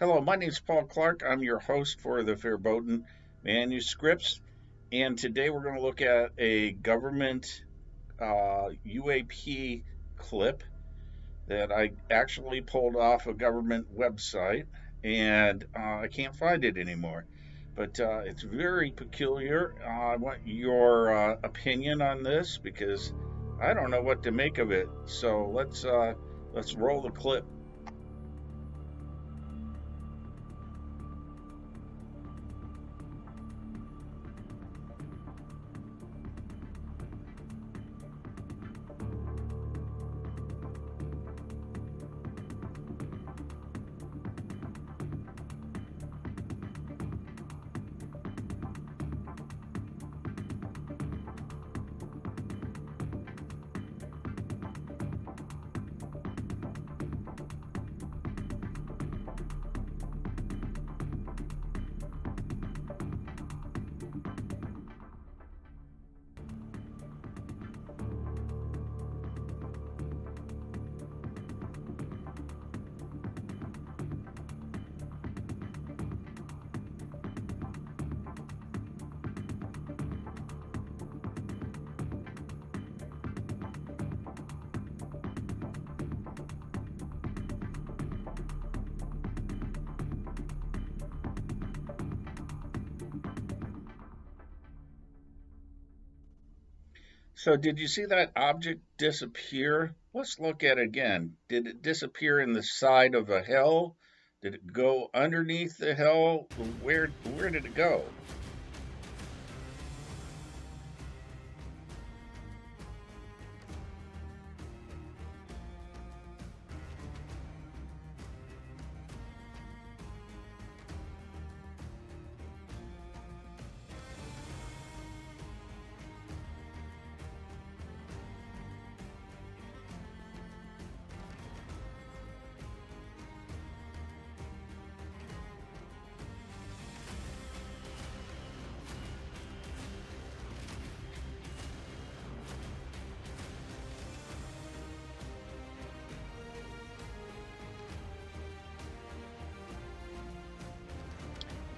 Hello, my name is Paul Clark. I'm your host for the Verboten Manuscripts, and today we're going to look at a government UAP clip that I actually pulled off a government website, and I can't find it anymore. But it's very peculiar. I want your opinion on this because I don't know what to make of it. So let's roll the clip. So, did you see that object disappear? Let's look at it again. Did it disappear in the side of a hill? Did it go underneath the hill? Where did it go?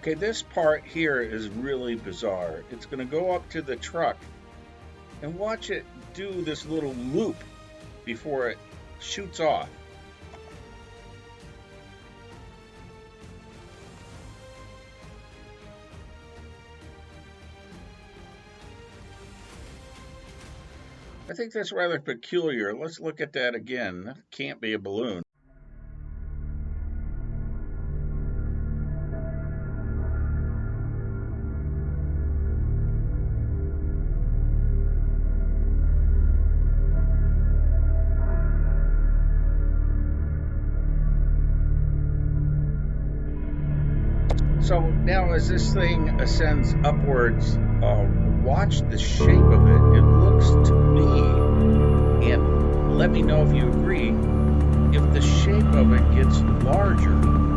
Okay, this part here is really bizarre. It's going to go up to the truck and watch it do this little loop before it shoots off. I think that's rather peculiar. Let's look at that again. That can't be a balloon. So now, as this thing ascends upwards, watch the shape of it. It looks to me, and let me know if you agree, if the shape of it gets larger.